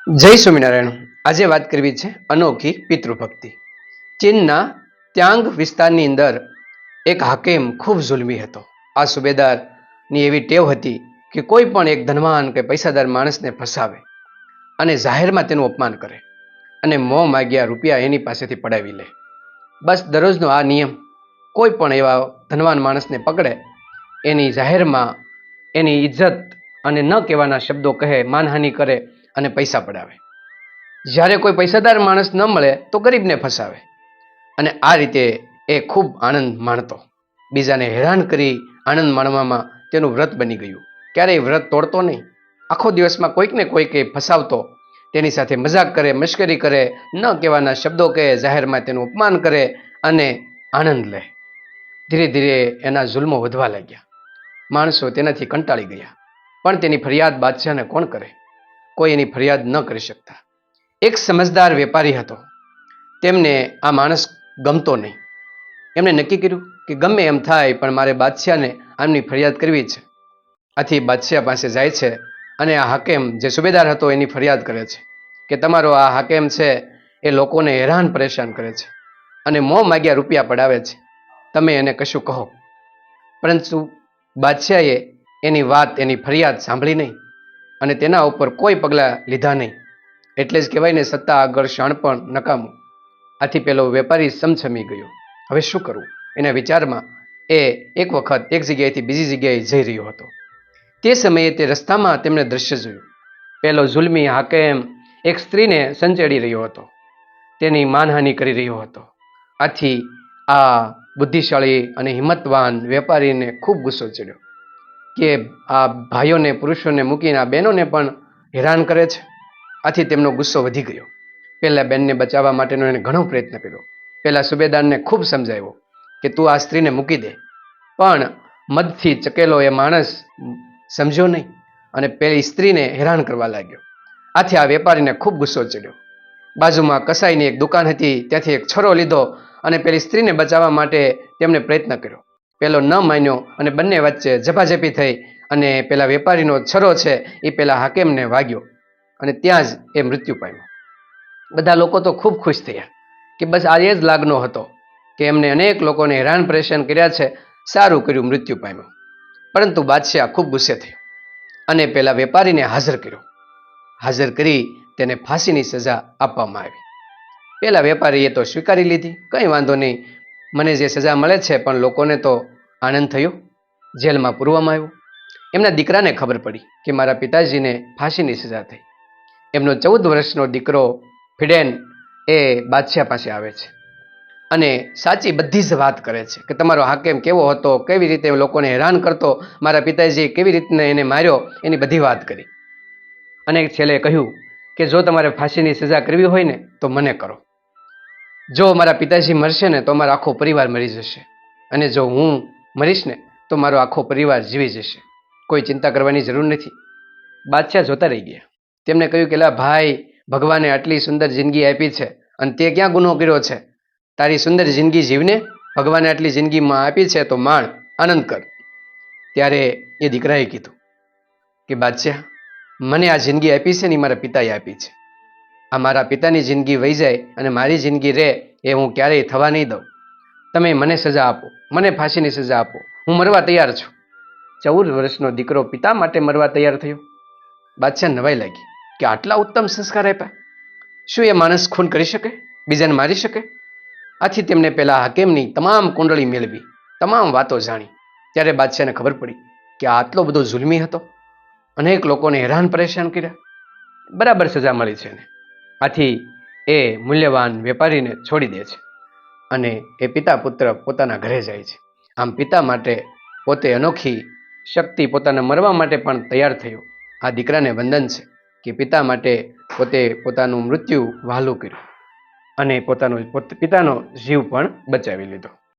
જય સ્વામિનારાયણ. આજે વાત કરવી છે અનોખી પિતૃભક્તિ. ચીનના ત્યાંગ વિસ્તારની અંદર એક હાકેમ ખૂબ જુલ્મી હતો. આ સુબેદારની એવી ટેવ હતી કે કોઈ પણ એક ધનવાન કે પૈસાદાર માણસને ફસાવે અને જાહેરમાં તેનું અપમાન કરે અને મોં માગ્યા રૂપિયા એની પાસેથી પડાવી લે. બસ દરરોજનો આ નિયમ. કોઈ પણ એવા ધનવાન માણસને પકડે, એની જાહેરમાં એની ઇજ્જત અને ન કહેવાના શબ્દો કહે, માનહાનિ કરે અને પૈસા પડાવે. જ્યારે કોઈ પૈસાદાર માણસ ન મળે તો ગરીબને ફસાવે. અને આ રીતે એ ખૂબ આનંદ માણતો. બીજાને હેરાન કરી આનંદ માણવામાં તેનું વ્રત બની ગયું. ક્યારેય વ્રત તોડતો નહીં. આખો દિવસમાં કોઈકને કોઈક ફસાવતો, તેની સાથે મજાક કરે, મશ્કરી કરે, ન કહેવાના શબ્દો કહે, જાહેરમાં તેનું અપમાન કરે અને આનંદ લે. ધીરે ધીરે એના જુલ્મો વધવા લાગ્યા. માણસો તેનાથી કંટાળી ગયા. પણ તેની ફરિયાદ બાદશાહને કોણ કરે? કોઈ એની ફરિયાદ ન કરી શકતા. એક સમજદાર વેપારી હતો. તેમને આ માણસ ગમતો નહીં. એમણે નક્કી કર્યું કે ગમે એમ થાય પણ મારે બાદશાહને આમની ફરિયાદ કરવી છે. આથી બાદશાહ પાસે જાય છે અને આ હાકેમ જે સુબેદાર હતો એની ફરિયાદ કરે છે કે તમારો આ હાકેમ છે એ લોકોને હેરાન પરેશાન કરે છે અને મોં માગ્યા રૂપિયા પડાવે છે. તમે એને કશું કહો. પરંતુ બાદશાહે એની વાત, એની ફરિયાદ સાંભળી નહીં અને તેના ઉપર કોઈ પગલાં લીધા નહીં. એટલે જ કહેવાય ને, સત્તા આગળ શાણપણ નકામું. આથી પેલો વેપારી સમછમી ગયો. હવે શું કરવું? એના વિચારમાં એ એક વખત એક જગ્યાએથી બીજી જગ્યાએ જઈ રહ્યો હતો. તે સમયે તે રસ્તામાં તેમણે દ્રશ્ય જોયું. પેલો જુલ્મી હાકેમ એક સ્ત્રીને સંચેડી રહ્યો હતો, તેની માનહાનિ કરી રહ્યો હતો. આથી આ બુદ્ધિશાળી અને હિંમતવાન વેપારીને ખૂબ ગુસ્સો ચડ્યો કે આ ભાઈઓને, પુરુષોને મૂકીને આ બહેનોને પણ હેરાન કરે છે. આથી તેમનો ગુસ્સો વધી ગયો. પહેલા બેનને બચાવવા માટેનો એને ઘણો પ્રયત્ન કર્યો. પહેલા સુબેદારને ખૂબ સમજાવ્યો કે તું આ સ્ત્રીને મૂકી દે, પણ મદથી ચકેલો એ માણસ સમજ્યો નહીં અને પેલી સ્ત્રીને હેરાન કરવા લાગ્યો. આથી આ વેપારીને ખૂબ ગુસ્સો ચડ્યો. બાજુમાં કસાઈની એક દુકાન હતી, ત્યાંથી એક છરો લીધો અને પેલી સ્ત્રીને બચાવવા માટે તેમણે પ્રયત્ન કર્યો. પેલો ન માન્યો અને બંને વચ્ચે ઝપાઝપી થઈ અને પેલા વેપારીનો છરો છે એ પેલા હાકેમને વાગ્યો અને ત્યાં જ એ મૃત્યુ પામ્યો. બધા લોકો તો ખૂબ ખુશ થયા કે બસ આ એ જ લાગનો હતો કે એમને અનેક લોકોને હેરાન પરેશાન કર્યા છે, સારું કર્યું, મૃત્યુ પામ્યો. પરંતુ બાદશાહ ખૂબ ગુસ્સે થયો અને પેલા વેપારીને હાજર કર્યો. હાજર કરી તેને ફાંસીની સજા આપવામાં આવી. પેલા વેપારીએ તો સ્વીકારી લીધી, કંઈ વાંધો નહીં, મને જે સજા મળે છે, પણ લોકોને તો આનંદ થયો. જેલમાં પૂરવામાં આવ્યો. એમના દીકરાને ખબર પડી કે મારા પિતાજીને ફાંસીની સજા થઈ. એમનો 14 વર્ષનો દીકરો ફિડેન એ બાદશાહ પાસે આવે છે અને સાચી બધી જ વાત કરે છે કે તમારો હાકેમ કેવો હતો, કેવી રીતે લોકોને હેરાન કરતો, મારા પિતાજી કેવી રીતને એને માર્યો, એની બધી વાત કરી. અને છેલ્લે કહ્યું કે જો તમારે ફાંસીની સજા કરવી હોય ને તો મને કરો. જો મારા પિતાજી મરશે ને તો મારો આખો પરિવાર મરી જશે, અને જો હું મરીશ ને તો મારો આખો પરિવાર જીવી જશે. કોઈ ચિંતા કરવાની જરૂર નથી. બાદશાહ જોતા રહી ગયા. તેમને કહ્યું કે લા ભાઈ, ભગવાને આટલી સુંદર જિંદગી આપી છે અને તે ક્યાં ગુનો કર્યો છે? તારી સુંદર જિંદગી જીવને. ભગવાને આટલી જિંદગીમાં આપી છે તો માણ, આનંદ કર. ત્યારે એ દીકરાએ કીધું કે બાદશાહ, મને આ જિંદગી આપી છે ને એ મારા પિતાએ આપી છે. આ મારા પિતાની જિંદગી વહી જાય અને મારી જિંદગી રહે એ હું ક્યારેય થવા નહીં દઉં. તમે મને સજા આપો, મને ફાંસીની સજા આપો, હું મરવા તૈયાર છું. 14 વર્ષનો દીકરો પિતા માટે મરવા તૈયાર થયો. બાદશાહ નવાઈ લાગી કે આટલા ઉત્તમ સંસ્કાર આપ્યા, શું એ માણસ ખૂન કરી શકે, બીજાને મારી શકે? આથી તેમને પેલા હાકેમની તમામ કુંડળી મેળવી, તમામ વાતો જાણી. ત્યારે બાદશાહને ખબર પડી કે આટલો બધો જુલ્મી હતો, અનેક લોકોને હેરાન પરેશાન કર્યા, બરાબર સજા મળી છે એને. આથી એ મૂલ્યવાન વેપારીને છોડી દે છે અને એ પિતા પુત્ર પોતાના ઘરે જાય છે. આમ પિતા માટે પોતે અનોખી શક્તિ, પોતાના મરવા માટે પણ તૈયાર થયો. આ દીકરાને વંદન છે કે પિતા માટે પોતે પોતાનું મૃત્યુ વહાલું કર્યું અને પિતાનો જીવ પણ બચાવી લીધો.